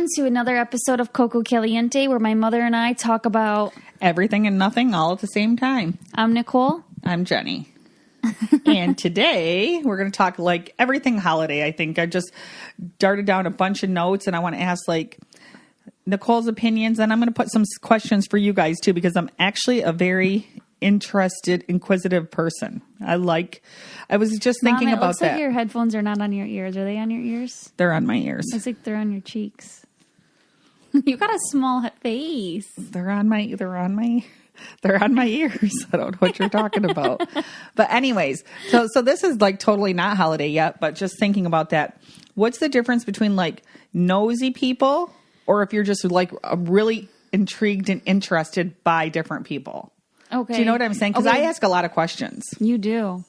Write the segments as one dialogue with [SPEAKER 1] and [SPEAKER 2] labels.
[SPEAKER 1] Welcome to another episode of Coco Caliente, where my mother and I talk about
[SPEAKER 2] everything and nothing all at the same time.
[SPEAKER 1] I'm Nicole.
[SPEAKER 2] I'm Jenny. And today we're going to talk like everything holiday. I think I just darted down a bunch of notes and I want to ask like Nicole's opinions, and I'm going to put some questions for you guys too, because I'm actually a very interested, inquisitive person. I was just thinking
[SPEAKER 1] Mom,
[SPEAKER 2] about
[SPEAKER 1] looks
[SPEAKER 2] that.
[SPEAKER 1] Like your headphones are not on your ears. Are they on your ears?
[SPEAKER 2] They're on my ears.
[SPEAKER 1] Looks like they're on your cheeks. You got a small face.
[SPEAKER 2] They're on my ears. I don't know what you're talking about. But anyways, so this is like totally not holiday yet, but just thinking about that. What's the difference between like nosy people or if you're just like really intrigued and interested by different people?
[SPEAKER 1] Okay.
[SPEAKER 2] Do you know what I'm saying? Because I ask a lot of questions.
[SPEAKER 1] You do.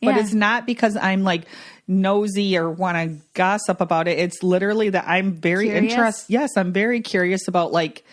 [SPEAKER 2] But
[SPEAKER 1] Yeah.
[SPEAKER 2] it's not because I'm like nosy or want to gossip about it. It's literally that I'm very interested. Yes, I'm very curious about like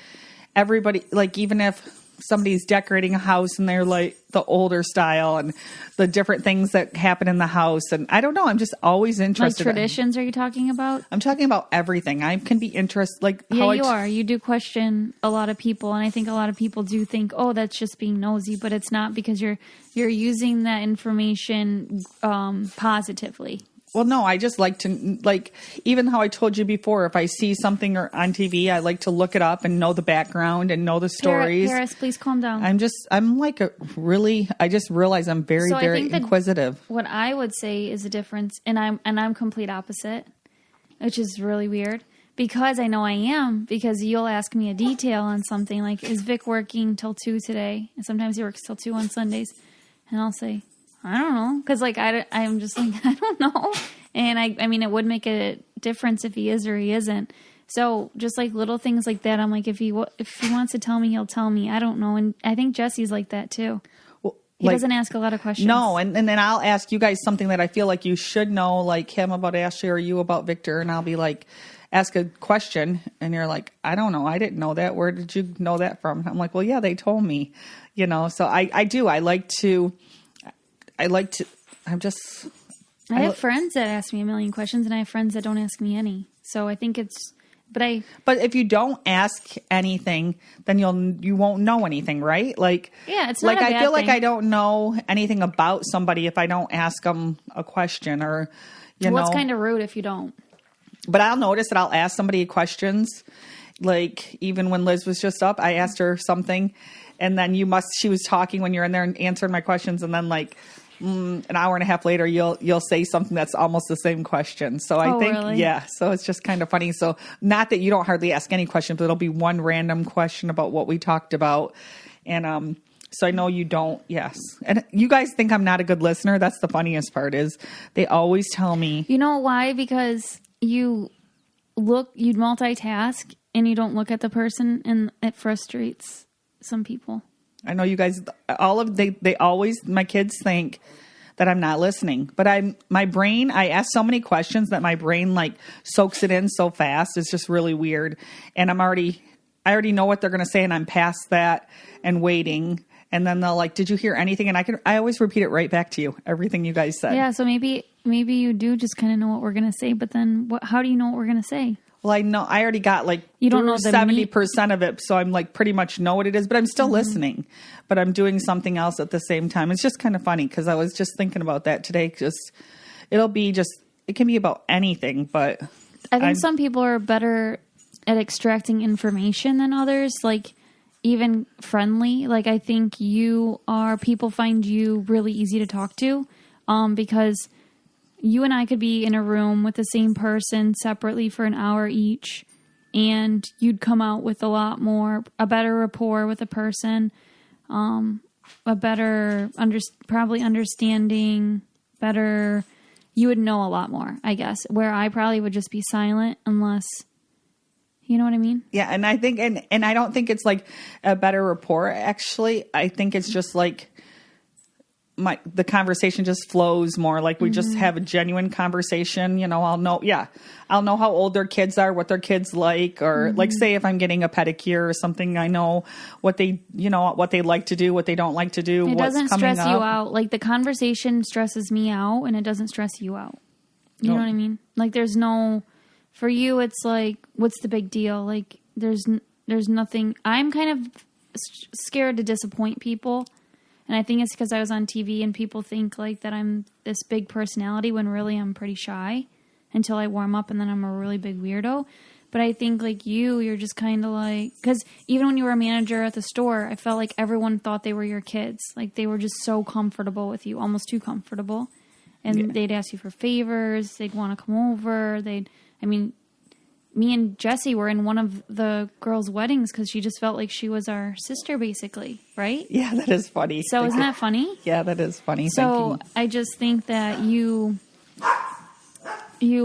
[SPEAKER 2] everybody, like even if somebody's decorating a house and they're like the older style and the different things that happen in the house. And I don't know. I'm just always interested.
[SPEAKER 1] Like traditions, are you talking about?
[SPEAKER 2] I'm talking about everything. I can be interested. Like
[SPEAKER 1] yeah, you are. You do question a lot of people. And I think a lot of people do think, oh, that's just being nosy. But it's not, because you're using that information positively.
[SPEAKER 2] Well, no, I just like to, like, even how I told you before, if I see something on TV, I like to look it up and know the background and know the stories.
[SPEAKER 1] Paris, please calm down.
[SPEAKER 2] I just realize I'm very, very inquisitive.
[SPEAKER 1] What I would say is a difference, and I'm complete opposite, which is really weird, because I know I am, because you'll ask me a detail on something like, is Vic working till 2 today? And sometimes he works till 2 on Sundays. And I'll say, I don't know, because like I'm just like, I don't know, and I mean it would make a difference if he is or he isn't. So just like little things like that, I'm like, if he wants to tell me, he'll tell me. I don't know, and I think Jesse's like that too. Well, he doesn't ask a lot of questions.
[SPEAKER 2] No, and then I'll ask you guys something that I feel like you should know, like him about Ashley or you about Victor, and I'll be like, ask a question, and you're like, I don't know, I didn't know that. Where did you know that from? I'm like, well, yeah, they told me, you know. So I do. I have friends that ask me a million questions, and I have friends that don't ask me any. So I think it's, but if you don't ask anything, then you won't know anything, right? Like,
[SPEAKER 1] yeah, it's not
[SPEAKER 2] like,
[SPEAKER 1] a bad
[SPEAKER 2] I feel
[SPEAKER 1] thing.
[SPEAKER 2] like I don't know anything about somebody if I don't ask them a question, or, you know.
[SPEAKER 1] Well, it's kind of rude if you don't.
[SPEAKER 2] But I'll notice that I'll ask somebody questions. Like, even when Liz was just up, I asked her something, and then she was talking when you're in there and answering my questions, and then like, an hour and a half later, you'll say something that's almost the same question. So I think,
[SPEAKER 1] really?
[SPEAKER 2] Yeah. So it's just kind of funny. So not that you don't hardly ask any questions, but it'll be one random question about what we talked about. And, so I know you don't. Yes. And you guys think I'm not a good listener. That's the funniest part, is they always tell me.
[SPEAKER 1] You know why? Because you'd multitask and you don't look at the person, and it frustrates some people.
[SPEAKER 2] I know you guys, my kids think that I'm not listening, but my brain, I ask so many questions that my brain like soaks it in so fast. It's just really weird. And I already know what they're going to say, and I'm past that and waiting. And then they'll like, did you hear anything? And I always repeat it right back to you, everything you guys said.
[SPEAKER 1] Yeah. So maybe you do just kind of know what we're going to say, but then how do you know what we're going to say?
[SPEAKER 2] Well, I know I already got like
[SPEAKER 1] you don't know
[SPEAKER 2] 70% of it, so I'm like pretty much know what it is, but I'm still listening. But I'm doing something else at the same time. It's just kind of funny because I was just thinking about that today. It can be about anything, but
[SPEAKER 1] I think some people are better at extracting information than others, like even friendly. Like I think people find you really easy to talk to, because you and I could be in a room with the same person separately for an hour each, and you'd come out with a better rapport with a person, a better, probably understanding better. You would know a lot more, I guess, where I probably would just be silent unless, you know what I mean?
[SPEAKER 2] Yeah. And I think, and I don't think it's like a better rapport, actually. I think it's just like, the conversation just flows more. Like we just have a genuine conversation. You know, I'll know how old their kids are, what their kids like, or like say if I'm getting a pedicure or something, I know what they like to do, what they don't like to do.
[SPEAKER 1] It doesn't
[SPEAKER 2] what's
[SPEAKER 1] stress
[SPEAKER 2] coming
[SPEAKER 1] you
[SPEAKER 2] up.
[SPEAKER 1] out. Like the conversation stresses me out, and it doesn't stress you out. You know what I mean? Like there's no For you, it's like, what's the big deal? Like, there's nothing. I'm kind of scared to disappoint people. And I think it's because I was on TV and people think like that I'm this big personality when really I'm pretty shy until I warm up and then I'm a really big weirdo. But I think like you're just kind of like, because even when you were a manager at the store, I felt like everyone thought they were your kids. Like they were just so comfortable with you, almost too comfortable. And they'd ask you for favors. They'd want to come over. Me and Jessie were in one of the girls' weddings because she just felt like she was our sister, basically, right?
[SPEAKER 2] Yeah, that is funny.
[SPEAKER 1] So isn't that funny?
[SPEAKER 2] Yeah, that is funny.
[SPEAKER 1] So I just think that you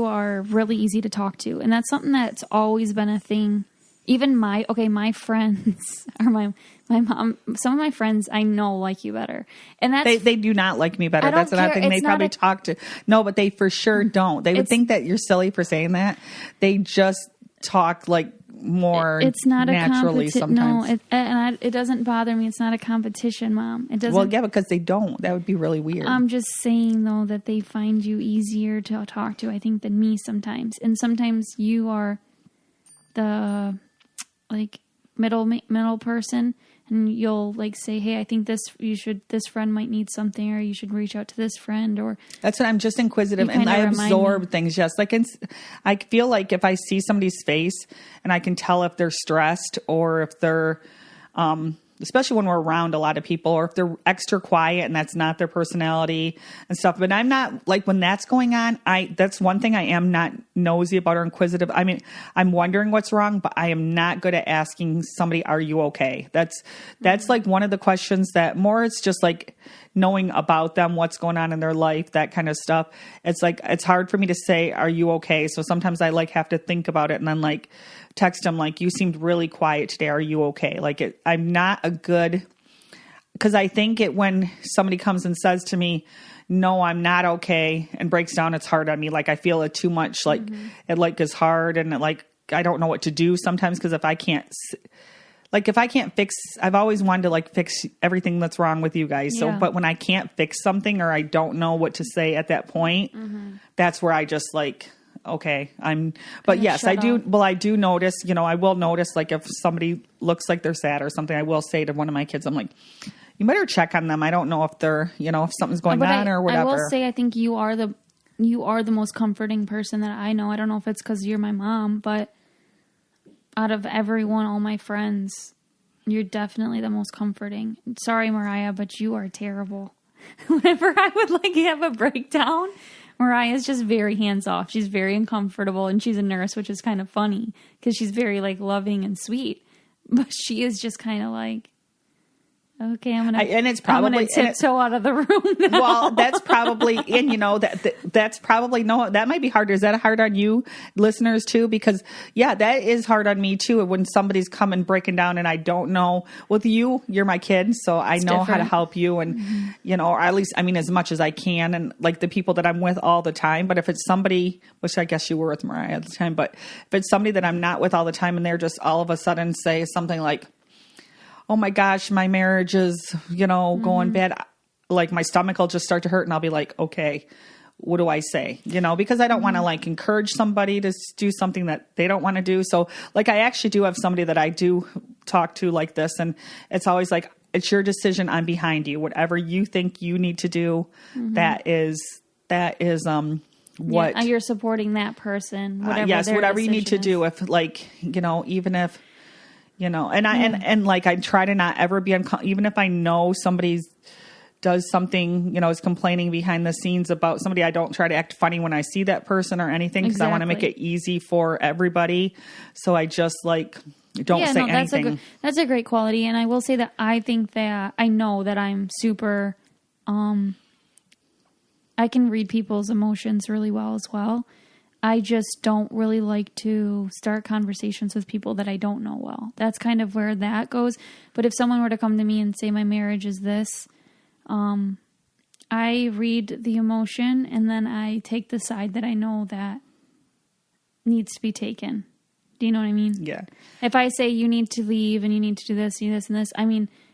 [SPEAKER 1] are really easy to talk to. And that's something that's always been a thing. Even my friends or my mom, some of my friends I know like you better. And that's
[SPEAKER 2] they do not like me better. That's another thing they probably talk to. No, but they for sure don't. They would think that you're silly for saying that. They just talk like more
[SPEAKER 1] it's not
[SPEAKER 2] naturally sometimes.
[SPEAKER 1] No, it doesn't bother me. It's not a competition, Mom. It doesn't.
[SPEAKER 2] Well, yeah, because they don't. That would be really weird.
[SPEAKER 1] I'm just saying, though, that they find you easier to talk to, I think, than me sometimes. And sometimes you are the like middle person, and you'll like say, hey, I think this friend might need something, or you should reach out to this friend, or
[SPEAKER 2] that's what I'm just inquisitive and I absorb things. Yes. Like I feel like if I see somebody's face and I can tell if they're stressed or if they're, especially when we're around a lot of people, or if they're extra quiet and that's not their personality and stuff. But I'm not like, when that's going on, that's one thing I am not nosy about or inquisitive. I mean, I'm wondering what's wrong, but I am not good at asking somebody, are you okay? That's like one of the questions that more it's just like knowing about them, what's going on in their life, that kind of stuff. It's like, it's hard for me to say, are you okay? So sometimes I like have to think about it and then like text them like, you seemed really quiet today. Are you okay? Like I'm not a good, because I think when somebody comes and says to me, no, I'm not okay, and breaks down, it's hard on me. Like I feel it too much. Like it like is hard, and it, like I don't know what to do sometimes, because if I can't fix, I've always wanted to like fix everything that's wrong with you guys. So, but when I can't fix something or I don't know what to say at that point, that's where I just like, okay, but yes, I do. Well, I do notice, I will notice like if somebody looks like they're sad or something, I will say to one of my kids, I'm like, you better check on them. I don't know if they're, if something's going on or whatever.
[SPEAKER 1] I will say, I think you are the most comforting person that I know. I don't know if it's because you're my mom, but out of everyone, all my friends, you're definitely the most comforting. Sorry, Mariah, but you are terrible. Whenever I would like have a breakdown, Mariah's just very hands off. She's very uncomfortable, and she's a nurse, which is kind of funny because she's very like loving and sweet. But she is just kind of like, okay, I'm gonna tiptoe out of the room now.
[SPEAKER 2] Well, that's probably, and that's probably, no, that might be hard. Is that hard on you listeners too? Because yeah, that is hard on me too. When somebody's coming breaking down and I don't know, with you're my kid, so I know how to help you, and or at least, as much as I can, and like the people that I'm with all the time. But if it's somebody, which I guess you were with Mariah at the time, but if it's somebody that I'm not with all the time and they're just all of a sudden say something like, oh my gosh, my marriage is, going bad. Like my stomach will just start to hurt, and I'll be like, okay, what do I say? Because I don't want to like encourage somebody to do something that they don't want to do. So like, I actually do have somebody that I do talk to like this, and it's always like, it's your decision. I'm behind you. Whatever you think you need to do, that is what
[SPEAKER 1] you're supporting that person.
[SPEAKER 2] Whatever you need to do. If like, even if, and like, I try to not ever be even if I know somebody's does something, is complaining behind the scenes about somebody, I don't try to act funny when I see that person or anything, because I want to make it easy for everybody. So I just like, don't say anything.
[SPEAKER 1] That's a great quality. And I will say that I think that I know that I'm super, I can read people's emotions really well as well. I just don't really like to start conversations with people that I don't know well. That's kind of where that goes. But if someone were to come to me and say my marriage is this, I read the emotion and then I take the side that I know that needs to be taken. Do you know what I mean?
[SPEAKER 2] Yeah.
[SPEAKER 1] If I say you need to leave and you need to do this, and this,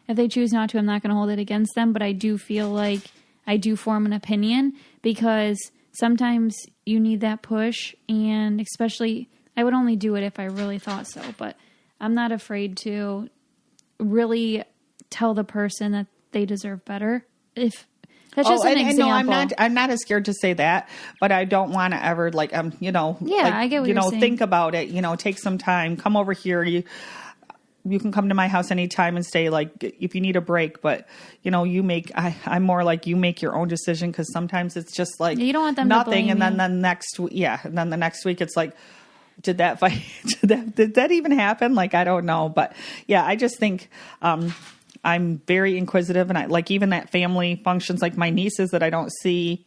[SPEAKER 1] if they choose not to, I'm not going to hold it against them. But I do feel like I do form an opinion, because sometimes you need that push, and especially, I would only do it if I really thought so, but I'm not afraid to really tell the person that they deserve better. If that's just an example.
[SPEAKER 2] No, I'm not as scared to say that, but I don't want to ever like,
[SPEAKER 1] I get what you're saying.
[SPEAKER 2] Think about it, take some time, come over here. You can come to my house anytime and stay, like, if you need a break, but I'm more like, you make your own decision. Cause sometimes it's just like,
[SPEAKER 1] you don't want them
[SPEAKER 2] nothing.
[SPEAKER 1] To blame
[SPEAKER 2] and then
[SPEAKER 1] you.
[SPEAKER 2] the next week it's like, did that fight, did that even happen? Like, I don't know. But yeah, I just think, I'm very inquisitive, and I like even that family functions, like my nieces that I don't see.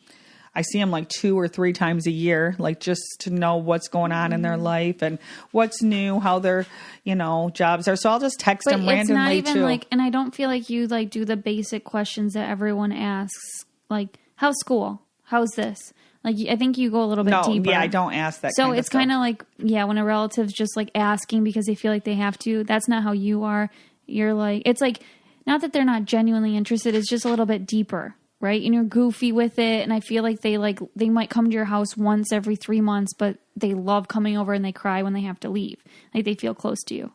[SPEAKER 2] I see them like 2 or 3 times a year, like just to know what's going on in their life and what's new, how their, jobs are. So I'll just text them randomly
[SPEAKER 1] it's not even
[SPEAKER 2] too.
[SPEAKER 1] like, and I don't feel like you like do the basic questions that everyone asks, like, how's school? How's this? Like, I think you go a little bit deeper.
[SPEAKER 2] Yeah, I don't ask that.
[SPEAKER 1] So it's kind of like, when a relative's just like asking because they feel like they have to, that's not how you are. You're like, it's like, not that they're not genuinely interested, it's just a little bit deeper. Right? And you're goofy with it. And I feel like they might come to your house once every 3 months, but they love coming over and they cry when they have to leave. Like they feel close to you.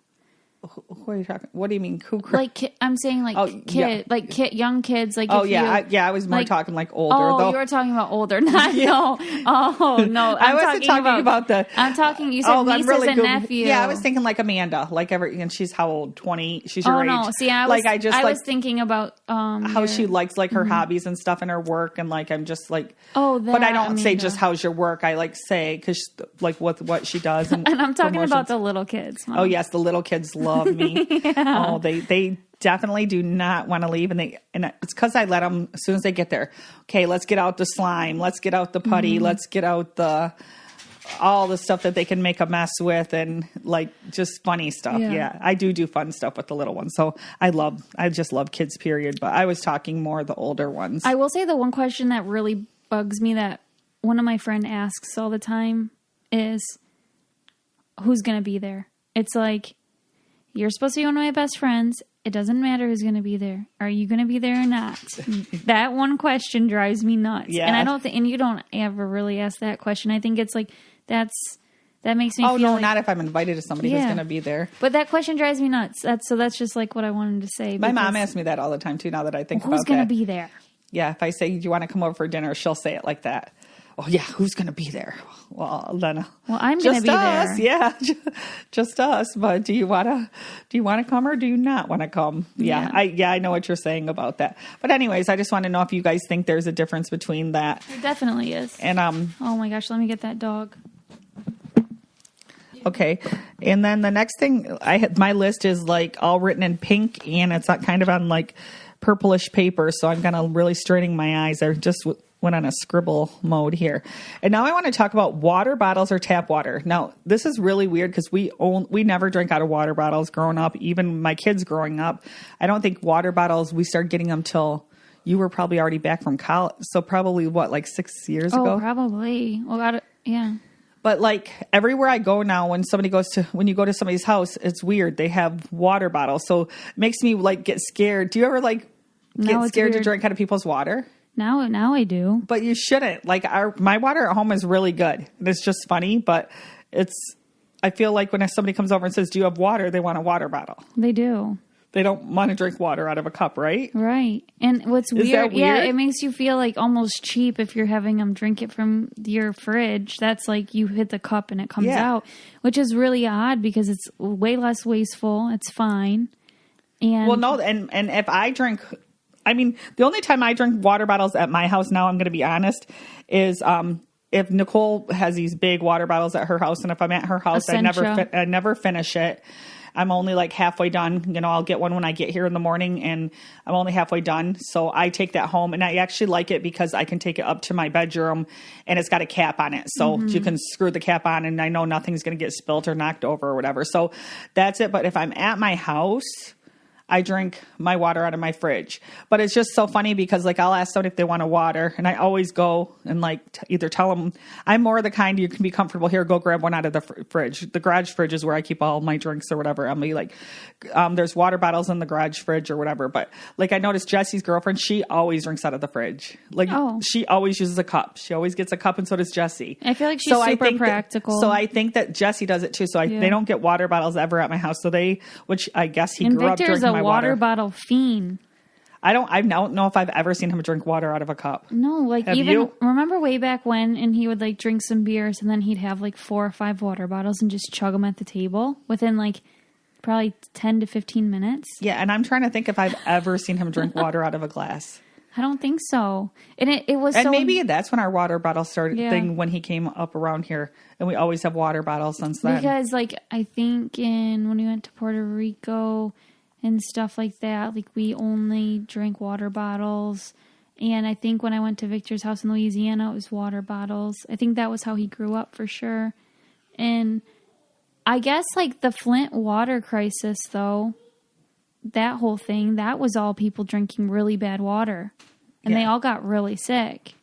[SPEAKER 2] Who are you talking? What do you mean? Who cries?
[SPEAKER 1] Like I'm saying, like young kids. Like
[SPEAKER 2] I was more talking like older.
[SPEAKER 1] Oh,
[SPEAKER 2] though.
[SPEAKER 1] You were talking about older, not no. Oh no,
[SPEAKER 2] I wasn't talking about the.
[SPEAKER 1] I'm talking. You said nieces
[SPEAKER 2] really
[SPEAKER 1] and nephews.
[SPEAKER 2] Yeah, I was thinking like Amanda, and she's how old? 20. She's your age.
[SPEAKER 1] No, see, I was thinking about
[SPEAKER 2] how she likes like her hobbies and stuff in her work, and like I'm just like but I don't say just how's your work. I like say because like what she does, and
[SPEAKER 1] I'm talking about the little kids. Mom.
[SPEAKER 2] Oh yes, the little kids love me. Yeah. Oh, they definitely do not want to leave, and it's because I let them as soon as they get there. Okay, let's get out the slime, let's get out the putty, let's get out all the stuff that they can make a mess with, and like just funny stuff. Yeah, I do fun stuff with the little ones, so I just love kids. Period. But I was talking more the older ones.
[SPEAKER 1] I will say the one question that really bugs me that one of my friends asks all the time is, "Who's going to be there?" It's like, you're supposed to be one of my best friends. It doesn't matter who's going to be there. Are you going to be there or not? That one question drives me nuts. Yeah. And I don't think, and you don't ever really ask that question. I think it's like, that makes me feel
[SPEAKER 2] no,
[SPEAKER 1] like,
[SPEAKER 2] not if I'm invited to somebody who's going to be there.
[SPEAKER 1] But that question drives me nuts. That's just like what I wanted to say.
[SPEAKER 2] My mom asks me that all the time too, now that I think about that.
[SPEAKER 1] Who's going to be there?
[SPEAKER 2] Yeah. If I say, do you want to come over for dinner? She'll say it like that. Oh yeah, who's going to be there? Well, then.
[SPEAKER 1] Well, I'm going to be there.
[SPEAKER 2] Yeah, just us. But do you want to come or do you not want to come? Yeah, I know what you're saying about that. But anyways, I just want to know if you guys think there's a difference between that.
[SPEAKER 1] There definitely is.
[SPEAKER 2] And
[SPEAKER 1] oh my gosh, let me get that dog.
[SPEAKER 2] Okay, and then the next thing my list is like all written in pink, and it's kind of on like purplish paper. So I'm gonna really straining my eyes. I just went on a scribble mode here. And now I want to talk about water bottles or tap water. Now, this is really weird because we never drank out of water bottles growing up, even my kids growing up. I don't think water bottles, we started getting them till you were probably already back from college. So probably like 6 years ago?
[SPEAKER 1] Oh, probably. Well, yeah.
[SPEAKER 2] But like everywhere I go now, when you go to somebody's house, it's weird. They have water bottles. So it makes me like get scared. Do you ever like get scared to drink out of people's water?
[SPEAKER 1] Now I do.
[SPEAKER 2] But you shouldn't. Like my water at home is really good. And it's just funny, but I feel like when somebody comes over and says, "Do you have water?" they want a water bottle.
[SPEAKER 1] They do.
[SPEAKER 2] They don't want to drink water out of a cup, right?
[SPEAKER 1] Right. And what's weird,
[SPEAKER 2] that weird?
[SPEAKER 1] Yeah, it makes you feel like almost cheap if you're having them drink it from your fridge. That's like you hit the cup and it comes out, which is really odd because it's way less wasteful. It's fine. And
[SPEAKER 2] well, no, and if I drink, I mean, the only time I drink water bottles at my house now, I'm going to be honest, is if Nicole has these big water bottles at her house, and if I'm at her house, I never finish it. I'm only like halfway done. You know, I'll get one when I get here in the morning, and I'm only halfway done. So I take that home, and I actually like it because I can take it up to my bedroom, and it's got a cap on it. So you can screw the cap on, and I know nothing's going to get spilt or knocked over or whatever. So that's it. But if I'm at my house, I drink my water out of my fridge. But it's just so funny because like I'll ask someone if they want a water, and I always go and like either tell them I'm more the kind you can be comfortable here, go grab one out of the fridge. The garage fridge is where I keep all my drinks or whatever. I'm like, there's water bottles in the garage fridge or whatever. But like I noticed Jesse's girlfriend, she always drinks out of the fridge. Like she always uses a cup. She always gets a cup, and so does Jesse.
[SPEAKER 1] I feel like she's super practical.
[SPEAKER 2] So I think that Jesse does it too. So they don't get water bottles ever at my house. So which I guess he grew up drinking my water.
[SPEAKER 1] Water bottle fiend.
[SPEAKER 2] I don't know if I've ever seen him drink water out of a cup.
[SPEAKER 1] No, like
[SPEAKER 2] Have
[SPEAKER 1] even
[SPEAKER 2] you?
[SPEAKER 1] Remember way back when, and he would like drink some beers, and then he'd have like 4 or 5 water bottles and just chug them at the table within like probably 10 to 15 minutes.
[SPEAKER 2] Yeah, and I'm trying to think if I've ever seen him drink water out of a glass.
[SPEAKER 1] I don't think so. And it was,
[SPEAKER 2] and maybe that's when our water bottle started thing when he came up around here, and we always have water bottles since then.
[SPEAKER 1] Because like I think when we went to Puerto Rico and stuff like that, like we only drank water bottles. And I think when I went to Victor's house in Louisiana, it was water bottles. I think that was how he grew up for sure. And I guess like the Flint water crisis though, that whole thing, that was all people drinking really bad water. And they all got really sick.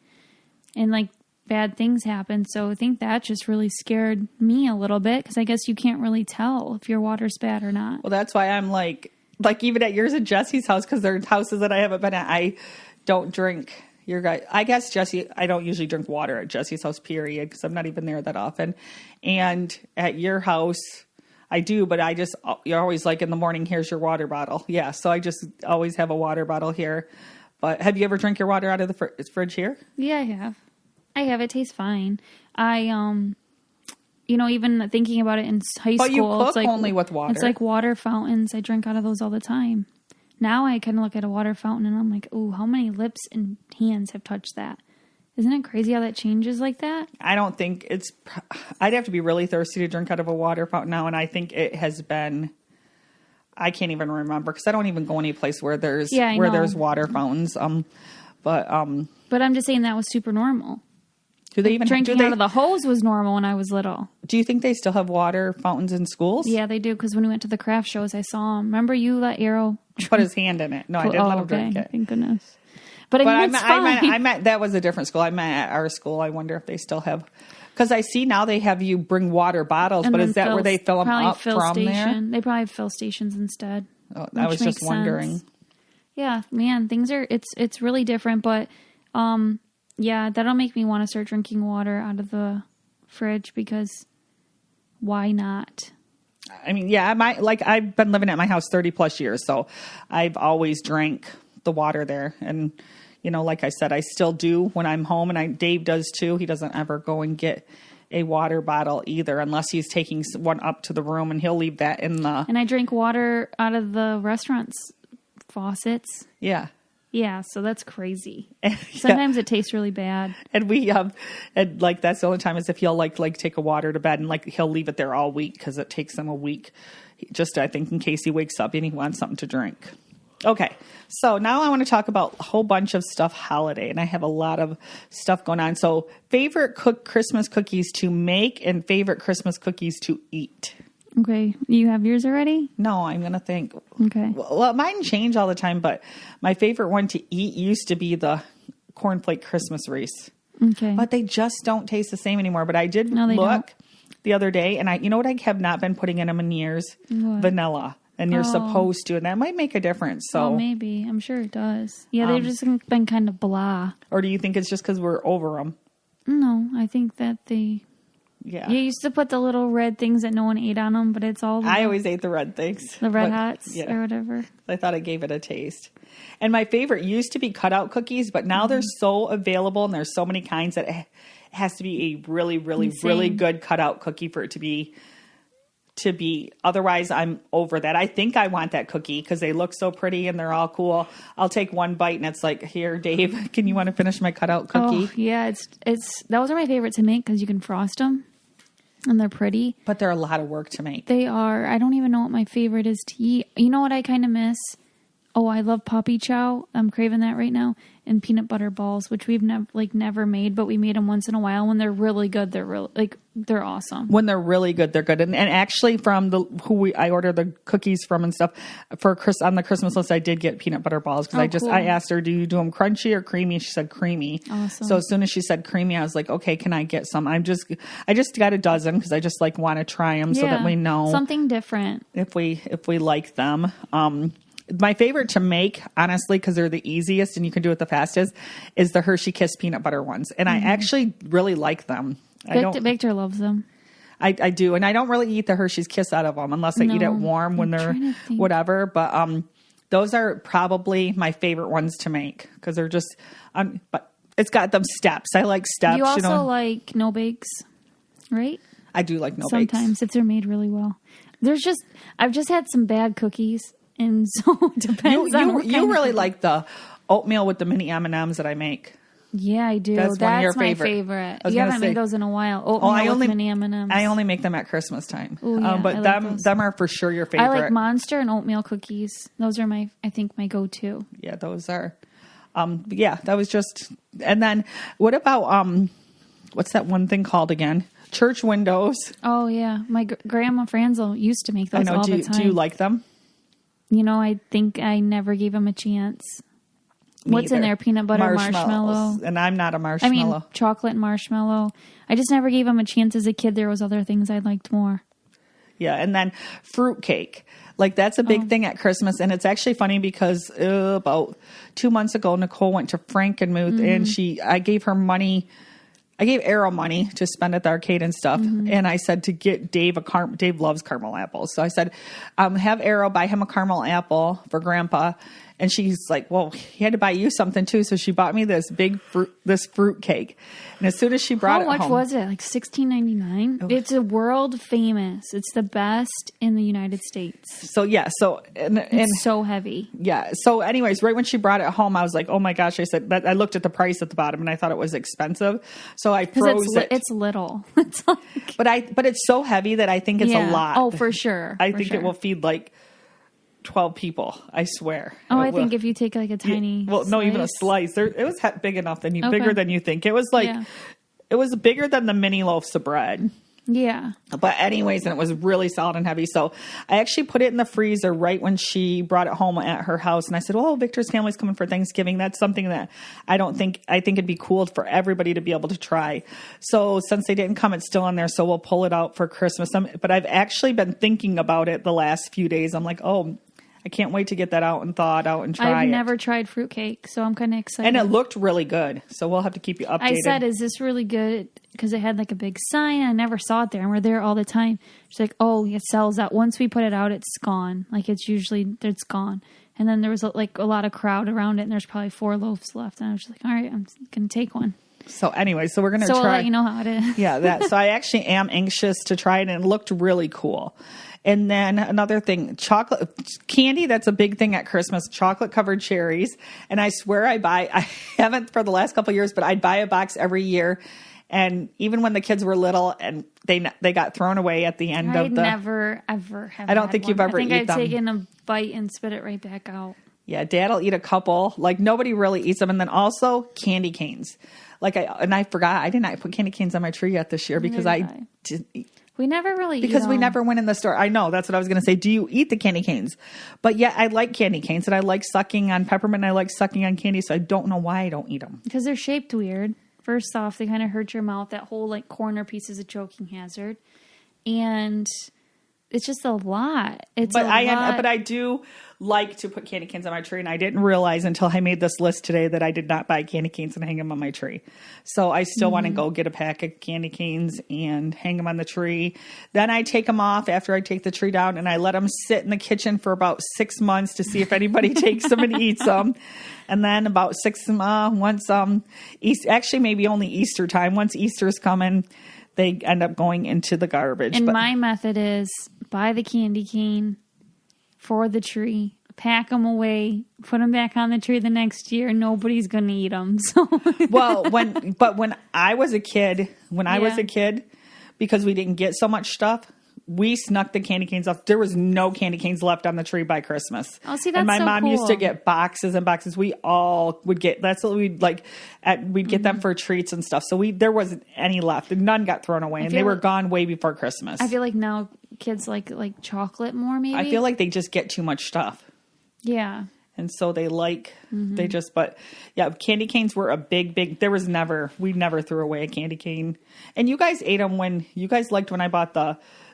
[SPEAKER 1] And like bad things happened. So I think that just really scared me a little bit, because I guess you can't really tell if your water's bad or not.
[SPEAKER 2] Well, that's why I'm like even at yours and Jesse's house, because they're houses that I haven't been at, I don't drink your guy. I guess Jesse, I don't usually drink water at Jesse's house, period, because I'm not even there that often. And at your house, I do, but you're always like in the morning, here's your water bottle. Yeah, so I just always have a water bottle here. But have you ever drank your water out of the fridge here?
[SPEAKER 1] Yeah, I have. It tastes fine. Even thinking about it in high school.
[SPEAKER 2] But you cook
[SPEAKER 1] it's like,
[SPEAKER 2] only with water.
[SPEAKER 1] It's like water fountains. I drink out of those all the time. Now I kind of look at a water fountain and I'm like, ooh, how many lips and hands have touched that? Isn't it crazy how that changes like that?
[SPEAKER 2] I don't think I'd have to be really thirsty to drink out of a water fountain now. And I think it has been, I can't even remember, because I don't even go any place where there's water fountains. But
[SPEAKER 1] I'm just saying that was super normal.
[SPEAKER 2] Do they even
[SPEAKER 1] drinking out of the hose was normal when I was little?
[SPEAKER 2] Do you think they still have water fountains in schools?
[SPEAKER 1] Yeah, they do. Because when we went to the craft shows, I saw them. Remember you let Arrow
[SPEAKER 2] put his hand in it? No, I didn't let him drink it.
[SPEAKER 1] Thank goodness. But I
[SPEAKER 2] meant that was a different school. I meant at our school. I wonder if they still have, because I see now they have you bring water bottles. But is that where they fill them up from there?
[SPEAKER 1] They probably have fill stations instead.
[SPEAKER 2] Oh, I was just wondering.
[SPEAKER 1] Sense. Yeah, man, things are it's really different, but yeah, that'll make me want to start drinking water out of the fridge, because why not?
[SPEAKER 2] I mean, yeah, I've been living at my house 30 plus years, so I've always drank the water there. And, like I said, I still do when I'm home, and Dave does too. He doesn't ever go and get a water bottle either, unless he's taking one up to the room, and he'll leave that in the... And
[SPEAKER 1] I drink water out of the restaurant's faucets.
[SPEAKER 2] Yeah.
[SPEAKER 1] Yeah, so that's crazy. Sometimes it tastes really bad.
[SPEAKER 2] And that's the only time is if he'll like take a water to bed, and like he'll leave it there all week, because it takes him a week, just I think in case he wakes up and he wants something to drink. Okay, so now I want to talk about a whole bunch of stuff holiday, and I have a lot of stuff going on. So favorite Christmas cookies to make and favorite Christmas cookies to eat.
[SPEAKER 1] Okay. You have yours already?
[SPEAKER 2] No, I'm going to think.
[SPEAKER 1] Okay.
[SPEAKER 2] Well, mine change all the time, but my favorite one to eat used to be the cornflake Christmas wreaths.
[SPEAKER 1] Okay.
[SPEAKER 2] But they just don't taste the same anymore. But I did look the other day, and you know what I have not been putting in them in years?
[SPEAKER 1] What?
[SPEAKER 2] Vanilla. And you're supposed to, and that might make a difference. So
[SPEAKER 1] maybe. I'm sure it does. Yeah, they've just been kind of blah.
[SPEAKER 2] Or do you think it's just because we're over them?
[SPEAKER 1] No, I think that Yeah, you used to put the little red things that no one ate on them, but it's all...
[SPEAKER 2] I always ate the red things.
[SPEAKER 1] The Red Hots or whatever.
[SPEAKER 2] I thought it gave it a taste. And my favorite used to be cutout cookies, but now they're so available, and there's so many kinds that it has to be a really, really, really good cutout cookie for it to be... Otherwise, I'm over that. I think I want that cookie because they look so pretty and they're all cool. I'll take one bite and it's like, here, Dave, can you want to finish my cutout cookie?
[SPEAKER 1] Oh, yeah, those are my favorite to make because you can frost them and they're pretty.
[SPEAKER 2] But they're a lot of work to make.
[SPEAKER 1] They are. I don't even know what my favorite is to eat. You know what I kind of miss? Oh, I love Poppy Chow. I'm craving that right now. And peanut butter balls, which we've never made, but we made them once in a while. When they're really good, they're awesome.
[SPEAKER 2] When they're really good, they're good. And actually, from I order the cookies from and stuff for on the Christmas list, I did get peanut butter balls because
[SPEAKER 1] cool.
[SPEAKER 2] I asked her, do you do them crunchy or creamy? She said creamy.
[SPEAKER 1] Awesome.
[SPEAKER 2] So as soon as she said creamy, I was like, okay, can I get some? I just got a dozen because I just want to try them so that we know
[SPEAKER 1] something different
[SPEAKER 2] if we like them. My favorite to make, honestly, because they're the easiest and you can do it the fastest, is the Hershey Kiss peanut butter ones. And I actually really like them.
[SPEAKER 1] Victor loves them.
[SPEAKER 2] I do. And I don't really eat the Hershey's Kiss out of them unless I eat it warm when they're whatever. But those are probably my favorite ones to make because they're just, but it's got them steps. I like steps.
[SPEAKER 1] You also like no bakes, right?
[SPEAKER 2] I do like no bakes.
[SPEAKER 1] Sometimes if they're made really well. I've just had some bad cookies. And so it depends on
[SPEAKER 2] you really like the oatmeal with the mini M&Ms that I make.
[SPEAKER 1] Yeah, I do. That's
[SPEAKER 2] one of your
[SPEAKER 1] my favorite. You haven't made those in a while. Oatmeal with mini M&Ms.
[SPEAKER 2] I only make them at Christmas time.
[SPEAKER 1] Ooh, yeah,
[SPEAKER 2] but them are for sure your favorite.
[SPEAKER 1] I like Monster and oatmeal cookies. Those are my go-to.
[SPEAKER 2] Yeah, those are. That was just. And then what about what's that one thing called again? Church windows.
[SPEAKER 1] Oh yeah, my grandma Franzel used to make those all the time.
[SPEAKER 2] Do you like them?
[SPEAKER 1] I think I never gave them a chance. What's in there? Peanut butter, marshmallow.
[SPEAKER 2] And I'm not a marshmallow.
[SPEAKER 1] I mean, chocolate and marshmallow. I just never gave them a chance as a kid. There was other things I liked more.
[SPEAKER 2] Yeah, and then fruitcake. That's a big thing at Christmas. And it's actually funny because about 2 months ago, Nicole went to Frankenmuth and I gave her money. I gave Arrow money to spend at the arcade and stuff. And I said to get Dave Dave loves caramel apples. So I said, have Arrow buy him a caramel apple for Grandpa. And she's like, well, he had to buy you something too. So she bought me this big fruit cake. And as soon as she brought it home.
[SPEAKER 1] How much was it? Like $16.99? It's a world famous. It's the best in the United States.
[SPEAKER 2] So yeah. And
[SPEAKER 1] it's so heavy.
[SPEAKER 2] Yeah. So anyways, right when she brought it home, I was like, oh my gosh. I said, I looked at the price at the bottom and I thought it was expensive. So I froze it.
[SPEAKER 1] It's little. It's
[SPEAKER 2] but it's so heavy that I think it's a lot.
[SPEAKER 1] Oh, for sure.
[SPEAKER 2] I think it will feed 12 people, I swear.
[SPEAKER 1] Oh, I think if you take a tiny
[SPEAKER 2] slice. No, even a slice. It was big enough bigger than you think. It was it was bigger than the mini loaves of bread.
[SPEAKER 1] Yeah.
[SPEAKER 2] But anyways, and it was really solid and heavy. So I actually put it in the freezer right when she brought it home at her house. And I said, oh, Victor's family's coming for Thanksgiving. That's something that I think it'd be cool for everybody to be able to try. So since they didn't come, it's still in there. So we'll pull it out for Christmas. But I've actually been thinking about it the last few days. I'm like, oh, I can't wait to get that out and thaw it out and try it.
[SPEAKER 1] I've never tried fruitcake, so I'm kind of excited.
[SPEAKER 2] And it looked really good, so we'll have to keep you updated.
[SPEAKER 1] I said, is this really good? Because it had a big sign. I never saw it there, and we're there all the time. She's like, oh, it sells out. Once we put it out, it's gone. It's gone. And then there was a lot of crowd around it, and there's probably 4 loaves left. And I was just like, all right, I'm going to take one.
[SPEAKER 2] So anyway, we're going to try.
[SPEAKER 1] So I'll let you know how it is.
[SPEAKER 2] Yeah, so I actually am anxious to try it, and it looked really cool. And then another thing, chocolate candy, that's a big thing at Christmas, chocolate covered cherries. And I swear I haven't for the last couple of years, but I'd buy a box every year. And even when the kids were little and they got thrown away at the end of the...
[SPEAKER 1] I never, ever have
[SPEAKER 2] I don't think you've ever eaten them.
[SPEAKER 1] I think I've taken a bite and spit it right back out.
[SPEAKER 2] Yeah, Dad'll eat a couple. Nobody really eats them. And then also candy canes. I forgot, I did not put candy canes on my tree yet this year because
[SPEAKER 1] we never really eat
[SPEAKER 2] because we never went in the store. I know, that's what I was going to say. Do you eat the candy canes? But yeah, I like candy canes and I like sucking on peppermint and I like sucking on candy. So I don't know why I don't eat them.
[SPEAKER 1] Because they're shaped weird. First off, they kind of hurt your mouth. That whole corner piece is a choking hazard. And it's just a lot. But
[SPEAKER 2] I do like to put candy canes on my tree, and I didn't realize until I made this list today that I did not buy candy canes and hang them on my tree. So I still want to go get a pack of candy canes and hang them on the tree. Then I take them off after I take the tree down, and I let them sit in the kitchen for about 6 months to see if anybody takes them and eats them. And then about actually maybe only Easter time, once Easter's coming, they end up going into the garbage.
[SPEAKER 1] And my method is buy the candy cane for the tree, pack them away, put them back on the tree the next year. Nobody's going to eat them. So.
[SPEAKER 2] Well, when I was a kid, because we didn't get so much stuff, we snuck the candy canes off. There was no candy canes left on the tree by Christmas.
[SPEAKER 1] Oh, see, that's
[SPEAKER 2] and my
[SPEAKER 1] so
[SPEAKER 2] mom
[SPEAKER 1] cool.
[SPEAKER 2] used to get boxes and boxes. We all would get, that's what we'd like, we'd get them for treats and stuff. So there wasn't any left and none got thrown away and they were gone way before Christmas.
[SPEAKER 1] I feel like now kids like chocolate more maybe.
[SPEAKER 2] I feel like they just get too much stuff.
[SPEAKER 1] Yeah.
[SPEAKER 2] And so but yeah, candy canes were a big, we never threw away a candy cane. And you guys ate them you guys liked when I bought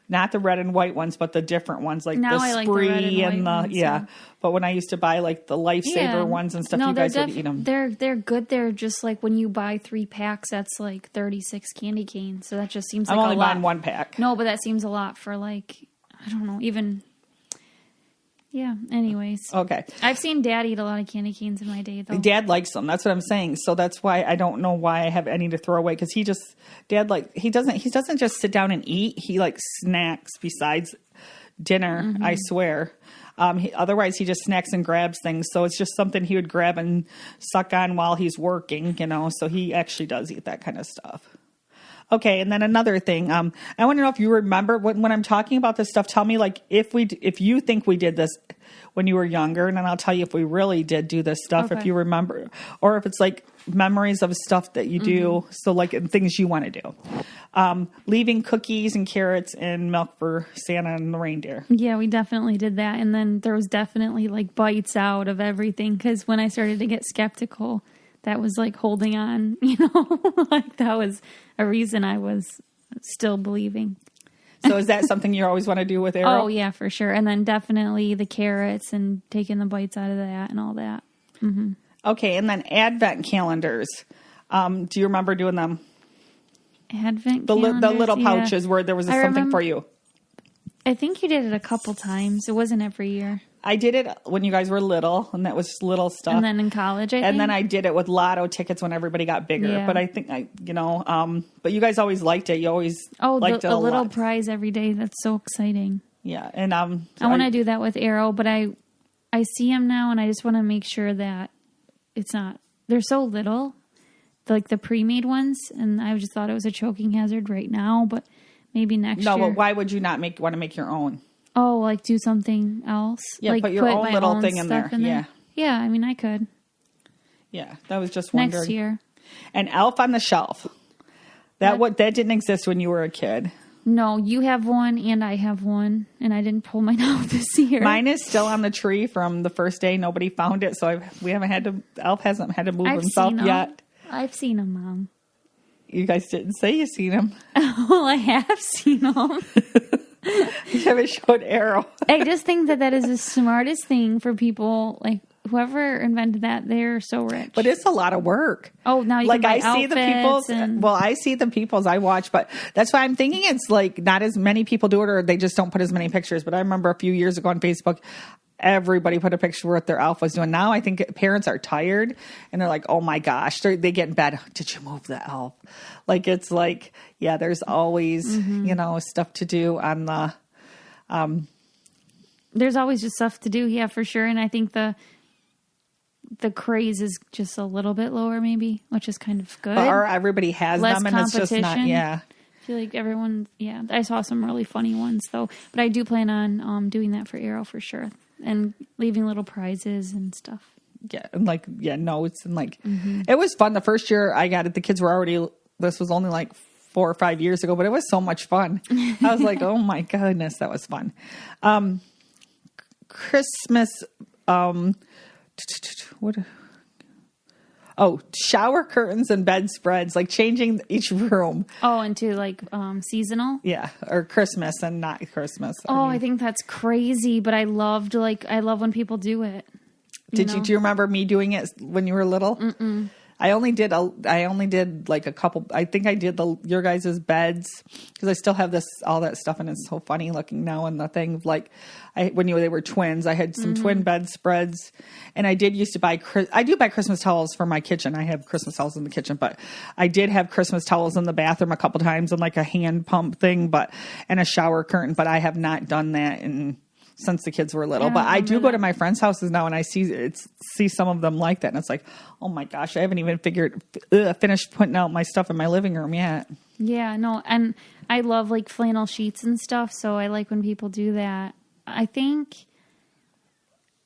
[SPEAKER 2] not the red and white ones, but the different ones, like
[SPEAKER 1] now
[SPEAKER 2] the Spree and the, ones, yeah. But when I used to buy like the Lifesaver ones and stuff, you guys would eat them.
[SPEAKER 1] They're good. They're just like when you buy 3 packs, that's like 36 candy canes. So that just seems like a lot.
[SPEAKER 2] I'm only buying 1 pack.
[SPEAKER 1] No, but that seems a lot for like, I don't know, even... Yeah, anyways.
[SPEAKER 2] Okay.
[SPEAKER 1] I've seen Dad eat a lot of candy canes in my day, though.
[SPEAKER 2] Dad likes them. That's what I'm saying. So that's why I don't know why I have any to throw away. Because he doesn't just sit down and eat. He like snacks besides dinner, I swear. Otherwise, he just snacks and grabs things. So it's just something he would grab and suck on while he's working, So he actually does eat that kind of stuff. Okay, and then another thing, I want to know if you remember when I'm talking about this stuff. Tell me, like, if you think we did this when you were younger, and then I'll tell you if we really did do this stuff, if you remember, or if it's like memories of stuff that you do. So, like, things you want to do, leaving cookies and carrots and milk for Santa and the reindeer.
[SPEAKER 1] Yeah, we definitely did that, and then there was definitely like bites out of everything because when I started to get skeptical. That was like holding on, like that was a reason I was still believing.
[SPEAKER 2] So is that something you always want to do with Arrow?
[SPEAKER 1] Oh, yeah, for sure. And then definitely the carrots and taking the bites out of that and all that. Mm-hmm.
[SPEAKER 2] Okay, and then Advent calendars. Do you remember doing them?
[SPEAKER 1] Advent
[SPEAKER 2] calendars? The little pouches where there was something for you.
[SPEAKER 1] I think you did it a couple times. It wasn't every year.
[SPEAKER 2] I did it when you guys were little, and that was little stuff.
[SPEAKER 1] And then in college, I think.
[SPEAKER 2] And then I did it with lotto tickets when everybody got bigger.
[SPEAKER 1] Yeah.
[SPEAKER 2] But I think but you guys always liked it. You always liked it a
[SPEAKER 1] little
[SPEAKER 2] lot.
[SPEAKER 1] Prize every day. That's so exciting.
[SPEAKER 2] Yeah, and
[SPEAKER 1] I want to do that with Arrow, but I see him now, and I just want to make sure that it's not. They're so little, like the pre-made ones, and I just thought it was a choking hazard right now, but maybe next year.
[SPEAKER 2] No, but why would you not want to make your own?
[SPEAKER 1] Oh, like do something else?
[SPEAKER 2] Yeah,
[SPEAKER 1] like
[SPEAKER 2] put your own little thing in there. Yeah.
[SPEAKER 1] Yeah, I mean, I could.
[SPEAKER 2] Yeah, that was just wondering.
[SPEAKER 1] Next year.
[SPEAKER 2] And Elf on the Shelf. That didn't exist when you were a kid.
[SPEAKER 1] No, you have one and I have one, and I didn't pull mine out this year.
[SPEAKER 2] Mine is still on the tree from the first day. Nobody found it, so Elf hasn't had to move himself yet.
[SPEAKER 1] I've seen him, Mom.
[SPEAKER 2] You guys didn't say you seen him.
[SPEAKER 1] Well, I have seen him.
[SPEAKER 2] You haven't showed Arrow.
[SPEAKER 1] I just think that is the smartest thing for people. Like whoever invented that, they're so rich.
[SPEAKER 2] But it's a lot of work.
[SPEAKER 1] Oh, now you can buy
[SPEAKER 2] I see the people's. Well, I see the people's I watch, but that's why I'm thinking it's like not as many people do it, or they just don't put as many pictures. But I remember a few years ago on Facebook, everybody put a picture of what their elf was doing. Now I think parents are tired and they're like, oh my gosh, they get in bed. Did you move the elf? Like, it's like, yeah, there's always, stuff to do on the,
[SPEAKER 1] there's always just stuff to do. Yeah, for sure. And I think the craze is just a little bit lower maybe, which is kind of good.
[SPEAKER 2] Or everybody has
[SPEAKER 1] less
[SPEAKER 2] them and it's just not, yeah.
[SPEAKER 1] I feel like everyone, yeah. I saw some really funny ones though, but I do plan on doing that for Arrow for sure. And leaving little prizes and stuff.
[SPEAKER 2] Yeah, and notes and it was fun. The first year I got it, the kids were already. This was only like 4 or 5 years ago, but it was so much fun. I was like, oh my goodness, that was fun. Christmas. Shower curtains and bedspreads, like changing each room.
[SPEAKER 1] Oh, into like seasonal?
[SPEAKER 2] Yeah, or Christmas and not Christmas.
[SPEAKER 1] I think that's crazy, but I love when people do it.
[SPEAKER 2] Do you remember me doing it when you were little? Mm-mm. I only did like a couple. I think I did your guys' beds because I still have all that stuff, and it's so funny looking now. And the thing when they were twins, I had some twin bedspreads, and I did used to buy. I do buy Christmas towels for my kitchen. I have Christmas towels in the kitchen, but I did have Christmas towels in the bathroom a couple times, and like a hand pump thing, and a shower curtain. But I have not done that since the kids were little. But I do go to my friends' houses now and I see some of them like that. And it's like, oh my gosh, I haven't even finished putting out my stuff in my living room yet.
[SPEAKER 1] Yeah, no, and I love like flannel sheets and stuff, so I like when people do that. I think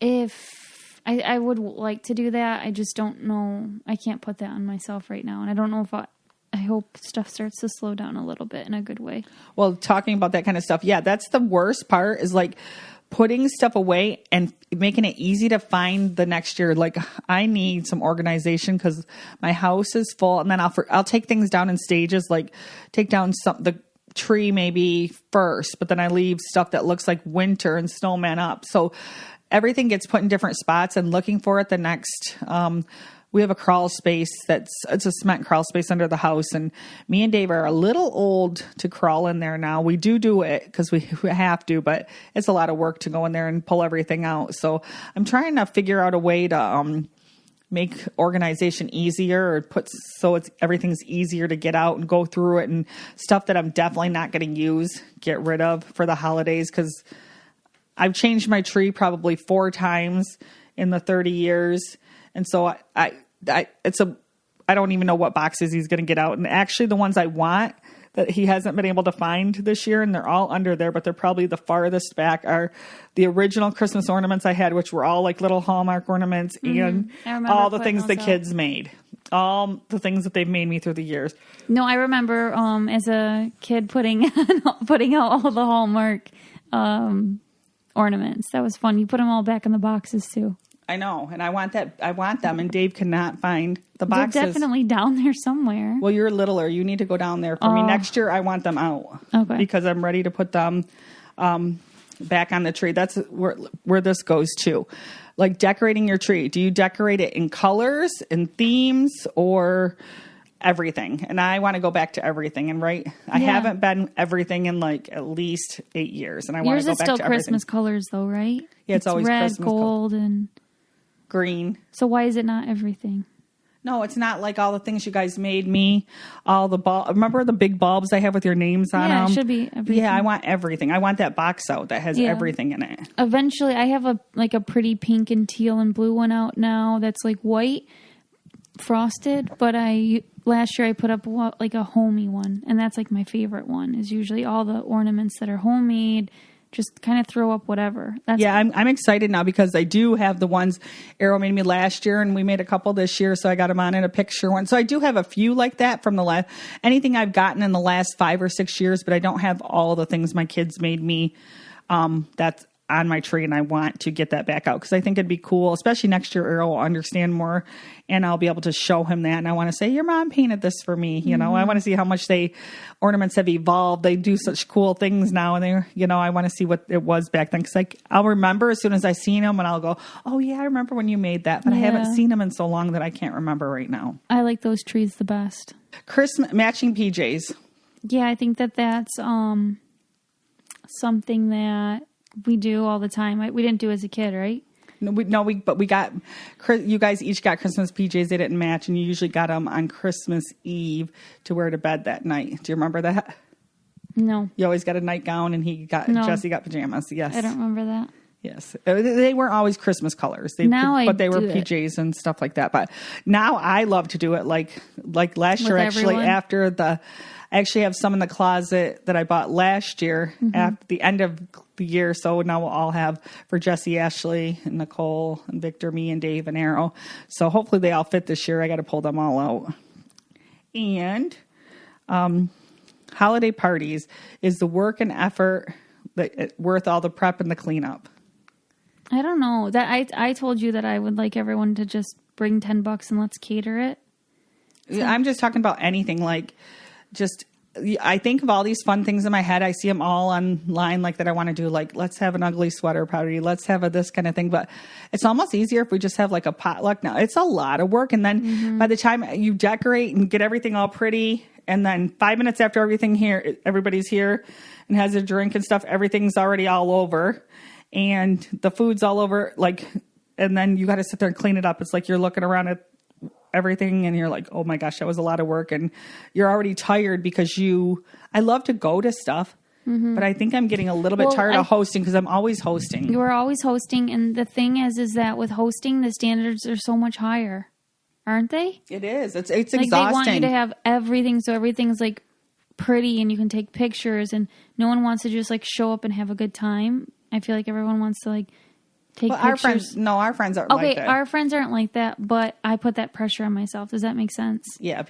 [SPEAKER 1] if I would like to do that, I just don't know. I can't put that on myself right now, and I don't know if I hope stuff starts to slow down a little bit in a good way.
[SPEAKER 2] Well, talking about that kind of stuff, yeah, that's the worst part is like putting stuff away and making it easy to find the next year. Like I need some organization because my house is full, and then I'll take things down in stages, like take down the tree maybe first, but then I leave stuff that looks like winter and snowman up. So everything gets put in different spots, and looking for it the next, we have a crawl space it's a cement crawl space under the house, and me and Dave are a little old to crawl in there now. We do it because we have to, but it's a lot of work to go in there and pull everything out. So I'm trying to figure out a way to make organization easier, or everything's easier to get out and go through it, and stuff that I'm definitely not going to use, get rid of for the holidays, because I've changed my tree probably 4 times in the 30 years. And so I don't even know what boxes he's going to get out. And actually the ones I want that he hasn't been able to find this year, and they're all under there, but they're probably the farthest back, are the original Christmas ornaments I had, which were all like little Hallmark ornaments, and all the things the kids made. All the things that they've made me through the years.
[SPEAKER 1] No, I remember as a kid putting out all the Hallmark ornaments. That was fun. You put them all back in the boxes too.
[SPEAKER 2] I know, and I want them, and Dave cannot find the boxes.
[SPEAKER 1] They're definitely down there somewhere.
[SPEAKER 2] Well, you're littler. You need to go down there for me. Next year, I want them out.
[SPEAKER 1] Okay.
[SPEAKER 2] Because I'm ready to put them back on the tree. That's where this goes to. Like decorating your tree. Do you decorate it in colors, in themes, or everything? And I want to go back to everything. And I haven't been everything in like at least 8 years. And I want to go back to everything. Yours is still
[SPEAKER 1] Christmas colors though, right?
[SPEAKER 2] Yeah, it's always
[SPEAKER 1] red,
[SPEAKER 2] Christmas
[SPEAKER 1] gold, and
[SPEAKER 2] green.
[SPEAKER 1] So why is it not everything?
[SPEAKER 2] No, it's not like all the things you guys made me. All the remember the big bulbs I have with your names on them?
[SPEAKER 1] Yeah, it should be everything.
[SPEAKER 2] Yeah, I want everything. I want that box out that has everything in it.
[SPEAKER 1] Eventually, I have a pretty pink and teal and blue one out now that's like white frosted. But last year I put up like a homey one, and that's like my favorite one. Is usually all the ornaments that are homemade. Just kind of throw up whatever.
[SPEAKER 2] I'm excited now because I do have the ones Arrow made me last year, and we made a couple this year, so I got them on in a picture one. So I do have a few like that from anything I've gotten in the last 5 or 6 years, but I don't have all the things my kids made me that's on my tree, and I want to get that back out because I think it'd be cool, especially next year. Arrow will understand more, and I'll be able to show him that. And I want to say, your mom painted this for me. You know, I want to see how much ornaments have evolved. They do such cool things now, and I want to see what it was back then. Because I'll remember as soon as I seen them, and I'll go, oh yeah, I remember when you made that. But I haven't seen them in so long that I can't remember right now.
[SPEAKER 1] I like those trees the best.
[SPEAKER 2] Christmas matching PJs.
[SPEAKER 1] Yeah, I think that's something that we do all the time. We didn't do as a kid, right?
[SPEAKER 2] But we got, you guys each got Christmas PJs. They didn't match, and you usually got them on Christmas Eve to wear to bed that night. Do you remember that?
[SPEAKER 1] No.
[SPEAKER 2] You always got a nightgown, and Jesse got pajamas. Yes.
[SPEAKER 1] I don't remember that.
[SPEAKER 2] Yes. They weren't always Christmas colors. But they were PJs and stuff like that. But now I love to do it like last year, actually, I actually have some in the closet that I bought last year at the end of the year. So now we'll all have for Jesse, Ashley, and Nicole, and Victor, me, and Dave, and Arrow. So hopefully they all fit this year. I got to pull them all out. And holiday parties, is the work and effort worth all the prep and the cleanup?
[SPEAKER 1] I don't know. That I told you that I would like everyone to just bring $10 and let's cater it.
[SPEAKER 2] So, I'm just talking about anything I think of all these fun things in my head. I see them all online that I want to do. Like, let's have an ugly sweater party. Let's have this kind of thing. But it's almost easier if we just have a potluck now. It's a lot of work. And then by the time you decorate and get everything all pretty, and then 5 minutes after everybody's here and has a drink and stuff, everything's already all over. And the food's all over. And then you got to sit there and clean it up. It's like you're looking around at everything and you're like, oh my gosh, that was a lot of work, and you're already tired because I love to go to stuff, but I think I'm getting a little bit tired of hosting because I'm always hosting.
[SPEAKER 1] You are always hosting, and the thing is that with hosting, the standards are so much higher, aren't they?
[SPEAKER 2] It is. It's exhausting.
[SPEAKER 1] They want you to have everything, so everything's pretty and you can take pictures and no one wants to just like show up and have a good time. I feel like everyone wants to like take pictures.
[SPEAKER 2] Our friends aren't like that.
[SPEAKER 1] Okay, our friends aren't like that, but I put that pressure on myself. Does that make sense?
[SPEAKER 2] Yeah,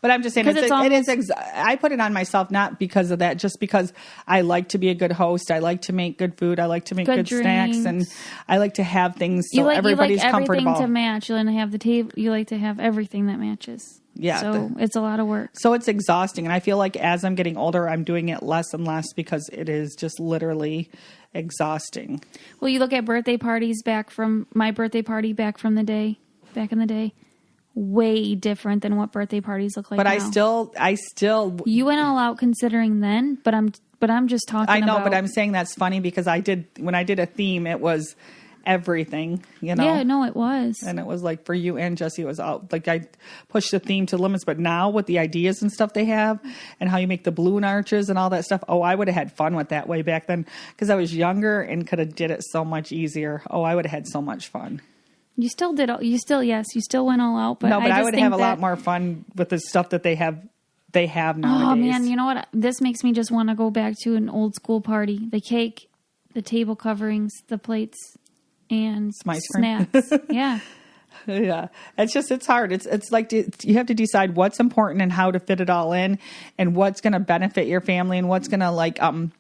[SPEAKER 2] but I'm just saying I put it on myself not because of that, just because I like to be a good host. I like to make good food. I like to make good snacks, and I like to have things so everybody's comfortable. You like everything
[SPEAKER 1] to match. You like to have the table. You like to have everything that matches.
[SPEAKER 2] Yeah.
[SPEAKER 1] So it's a lot of work.
[SPEAKER 2] So it's exhausting, and I feel like as I'm getting older, I'm doing it less and less because it is just literally exhausting.
[SPEAKER 1] Well, you look at birthday parties back from my birthday party back in the day. Way different than what birthday parties look like
[SPEAKER 2] but
[SPEAKER 1] now.
[SPEAKER 2] I still
[SPEAKER 1] you went all out considering then, but I'm just talking
[SPEAKER 2] I know,
[SPEAKER 1] about,
[SPEAKER 2] but I'm saying that's funny because when I did a theme, it was everything, you know.
[SPEAKER 1] Yeah, no, it was.
[SPEAKER 2] And it was like for you and Jesse, it was out. Like I pushed the theme to limits, but now with the ideas and stuff they have and how you make the balloon arches and all that stuff. Oh, I would have had fun with that way back then because I was younger and could have did it so much easier. Oh, I would have had so much fun. You still
[SPEAKER 1] did. You still went all out. But
[SPEAKER 2] no, but I would have a lot more fun with the stuff that they have nowadays.
[SPEAKER 1] Oh man, you know what? This makes me just want to go back to an old school party. The cake, the table coverings, the plates, and snacks. Yeah.
[SPEAKER 2] Yeah. It's hard. It's like you have to decide what's important and how to fit it all in and what's going to benefit your family and what's going to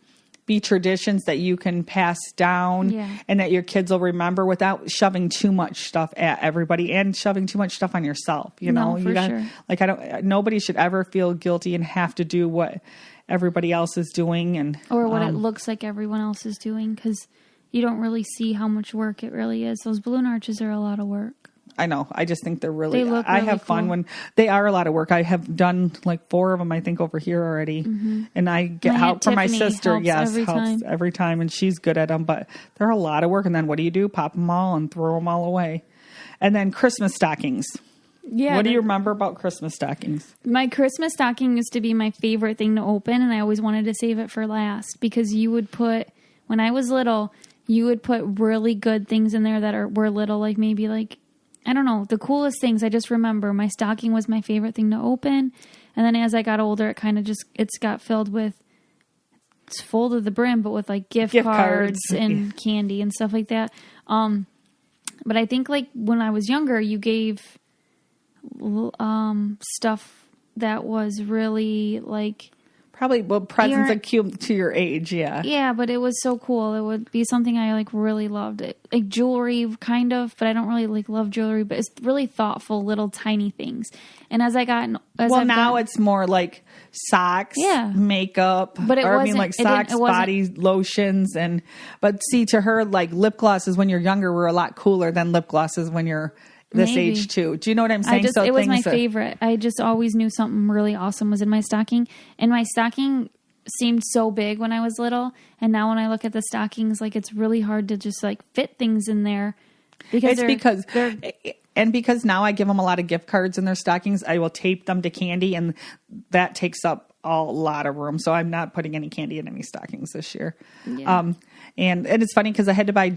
[SPEAKER 2] be traditions that you can pass down and that your kids will remember without shoving too much stuff at everybody and shoving too much stuff on yourself. You know,
[SPEAKER 1] sure.
[SPEAKER 2] Like nobody should ever feel guilty and have to do what everybody else is doing
[SPEAKER 1] or what it looks like everyone else is doing. 'Cause you don't really see how much work it really is. Those balloon arches are a lot of work.
[SPEAKER 2] I know. I just think they look I
[SPEAKER 1] really
[SPEAKER 2] have fun when they are a lot of work. I have done like 4 of them, I think, over here already. Mm-hmm. And I get help from my sister. Helps every time. And she's good at them, but they're a lot of work. And then what do? Pop them all and throw them all away. And then Christmas stockings. Yeah. What do you remember about Christmas stockings?
[SPEAKER 1] My Christmas stocking used to be my favorite thing to open. And I always wanted to save it for last because when I was little, you would put really good things in there that were little, like maybe like, I don't know, the coolest things. I just remember my stocking was my favorite thing to open. And then as I got older, it kind of it's got filled with, it's full to the brim, but with like gift cards and candy and stuff like that. But I think like when I was younger, you gave stuff that was really like,
[SPEAKER 2] probably presents acute to your age, yeah.
[SPEAKER 1] Yeah, but it was so cool. It would be something I like really loved. It like jewelry, kind of, but I don't really like love jewelry. But it's really thoughtful, little tiny things. And as I got,
[SPEAKER 2] it's more like socks, makeup,
[SPEAKER 1] but
[SPEAKER 2] socks, body lotions, but see, to her, like lip glosses when you're younger were a lot cooler than lip glosses when you're this age too. Do you know what I'm saying?
[SPEAKER 1] It was my favorite. I just always knew something really awesome was in my stocking. And my stocking seemed so big when I was little. And now when I look at the stockings, like it's really hard to just like fit things in there. Because now I give them a lot of gift cards in their stockings. I will tape them to candy and that takes up a lot of room. So I'm not putting any candy in any stockings this year. Yeah. And it's funny because I had to buy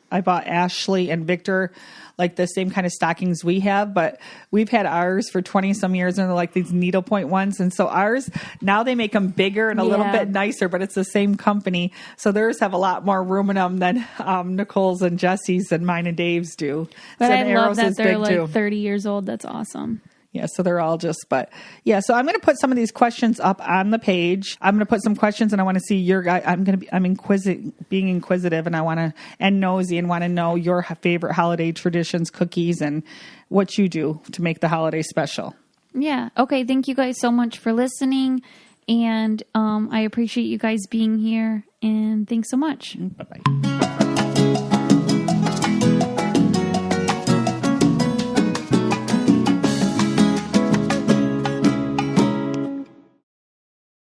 [SPEAKER 1] I bought Ashley and Victor like the same kind of stockings we have, but we've had ours for 20 some years and they're like these needlepoint ones. And so ours, now they make them bigger and a little bit nicer, but it's the same company. So theirs have a lot more room in them than Nicole's and Jesse's and mine and Dave's do. But
[SPEAKER 2] so
[SPEAKER 1] I love that they're like 30 years old. That's awesome.
[SPEAKER 2] Yeah, so they're all so I'm going to put some of these questions up on the page. I'm going to put some questions and I want to see your guy. Being inquisitive and nosy and want to know your favorite holiday traditions, cookies, and what you do to make the holiday special.
[SPEAKER 1] Yeah. Okay. Thank you guys so much for listening. And I appreciate you guys being here. And thanks so much.
[SPEAKER 2] Bye-bye.